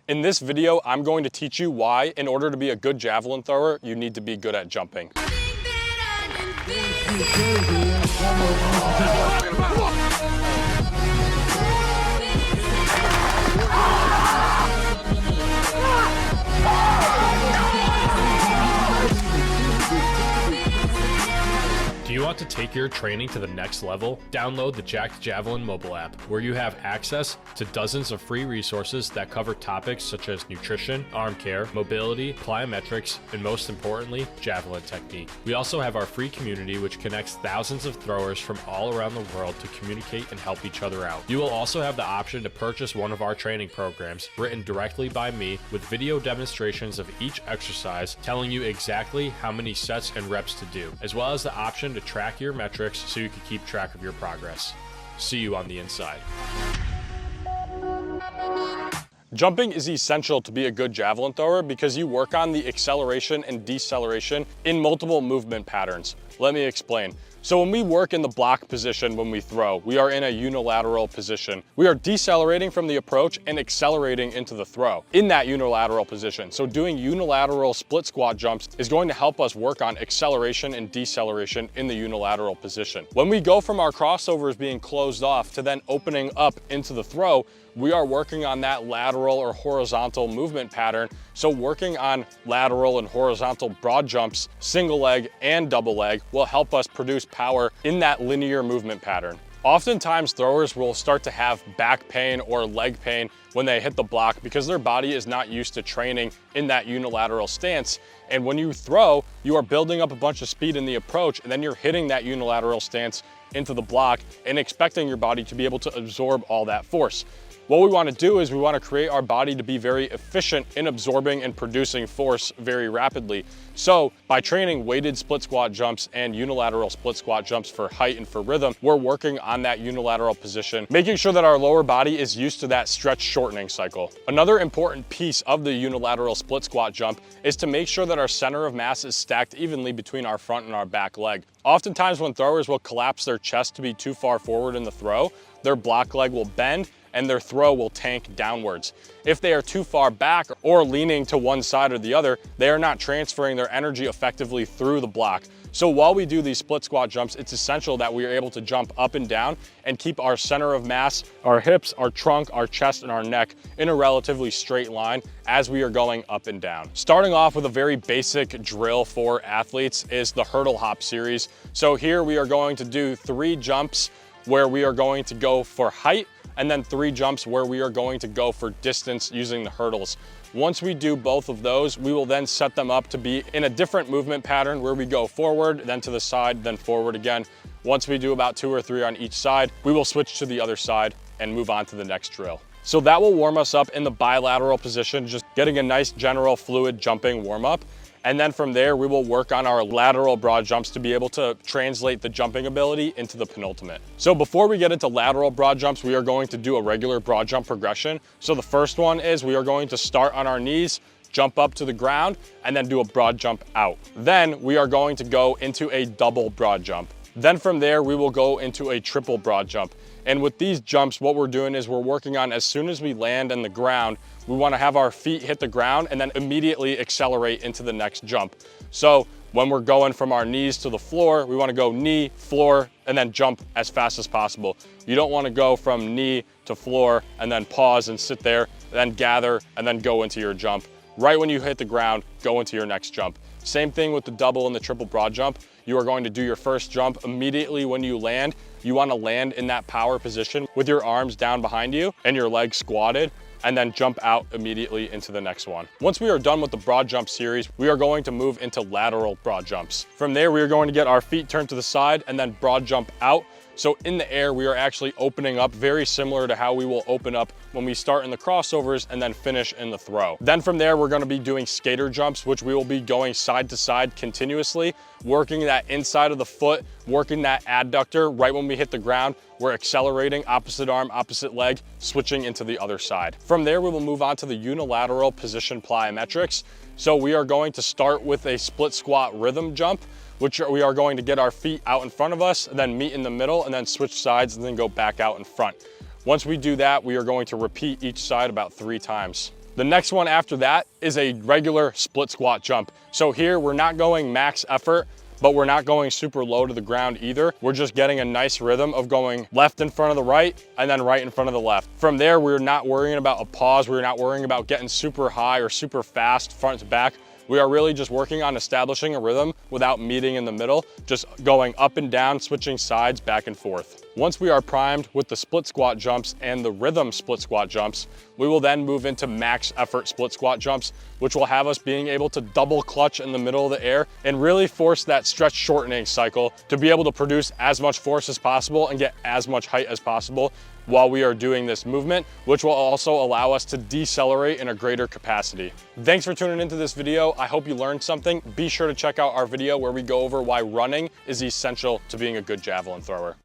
In this video, I'm going to teach you why, in order to be a good javelin thrower, you need to be good at jumping. Do you want to take your training to the next level? Download the Jacked Javelin mobile app, where you have access to dozens of free resources that cover topics such as nutrition, arm care, mobility, plyometrics, and most importantly, javelin technique. We also have our free community, which connects thousands of throwers from all around the world to communicate and help each other out. You will also have the option to purchase one of our training programs written directly by me with video demonstrations of each exercise telling you exactly how many sets and reps to do, as well as the option to track your metrics so you can keep track of your progress. See you on the inside. Jumping is essential to be a good javelin thrower because you work on the acceleration and deceleration in multiple movement patterns. Let me explain. So when we work in the block position when we throw, we are in a unilateral position. We are decelerating from the approach and accelerating into the throw in that unilateral position. So doing unilateral split squat jumps is going to help us work on acceleration and deceleration in the unilateral position. When we go from our crossovers being closed off to then opening up into the throw, we are working on that lateral or horizontal movement pattern. So working on lateral and horizontal broad jumps, single leg and double leg, will help us produce power in that linear movement pattern. Oftentimes throwers will start to have back pain or leg pain when they hit the block because their body is not used to training in that unilateral stance. And when you throw, you are building up a bunch of speed in the approach, and then you're hitting that unilateral stance into the block and expecting your body to be able to absorb all that force. What we want to do is we want to create our body to be very efficient in absorbing and producing force very rapidly. So by training weighted split squat jumps and unilateral split squat jumps for height and for rhythm, we're working on that unilateral position, making sure that our lower body is used to that stretch shortening cycle. Another important piece of the unilateral split squat jump is to make sure that our center of mass is stacked evenly between our front and our back leg. Oftentimes when throwers will collapse their chest to be too far forward in the throw, their block leg will bend and their throw will tank downwards. If they are too far back or leaning to one side or the other, they are not transferring their energy effectively through the block. So while we do these split squat jumps, it's essential that we are able to jump up and down and keep our center of mass, our hips, our trunk, our chest, and our neck in a relatively straight line as we are going up and down. Starting off with a very basic drill for athletes is the hurdle hop series. So here we are going to do 3 jumps where we are going to go for height, and then 3 jumps where we are going to go for distance using the hurdles. Once we do both of those, we will then set them up to be in a different movement pattern where we go forward, then to the side, then forward again. Once we do about 2 or 3 on each side, we will switch to the other side and move on to the next drill. So that will warm us up in the bilateral position, just getting a nice general fluid jumping warm up. And then from there, we will work on our lateral broad jumps to be able to translate the jumping ability into the penultimate. So before we get into lateral broad jumps, we are going to do a regular broad jump progression. So the first one is we are going to start on our knees, jump up to the ground, and then do a broad jump out. Then we are going to go into a double broad jump. Then from there, we will go into a triple broad jump. And with these jumps, what we're doing is we're working on, as soon as we land on the ground, we want to have our feet hit the ground and then immediately accelerate into the next jump. So when we're going from our knees to the floor, we want to go knee, floor, and then jump as fast as possible. You don't want to go from knee to floor and then pause and sit there, then gather, and then go into your jump. Right when you hit the ground, go into your next jump. Same thing with the double and the triple broad jump. You are going to do your first jump immediately when you land. You want to land in that power position with your arms down behind you and your legs squatted, and then jump out immediately into the next one. Once we are done with the broad jump series, we are going to move into lateral broad jumps. From there, we are going to get our feet turned to the side and then broad jump out. So in the air, we are actually opening up very similar to how we will open up when we start in the crossovers and then finish in the throw. Then from there, we're gonna be doing skater jumps, which we will be going side to side continuously, working that inside of the foot, working that adductor right when we hit the ground. We're accelerating opposite arm, opposite leg, switching into the other side. From there, we will move on to the unilateral position plyometrics. So we are going to start with a split squat rhythm jump, which we are going to get our feet out in front of us, and then meet in the middle, and then switch sides, and then go back out in front. Once we do that, we are going to repeat each side about 3 times. The next one after that is a regular split squat jump. So here we're not going max effort, but we're not going super low to the ground either. We're just getting a nice rhythm of going left in front of the right and then right in front of the left. From there, we're not worrying about a pause. We're not worrying about getting super high or super fast front to back. We are really just working on establishing a rhythm without meeting in the middle, just going up and down, switching sides back and forth. Once we are primed with the split squat jumps and the rhythm split squat jumps, we will then move into max effort split squat jumps, which will have us being able to double clutch in the middle of the air and really force that stretch shortening cycle to be able to produce as much force as possible and get as much height as possible while we are doing this movement, which will also allow us to decelerate in a greater capacity. Thanks for tuning into this video. I hope you learned something. Be sure to check out our video where we go over why running is essential to being a good javelin thrower.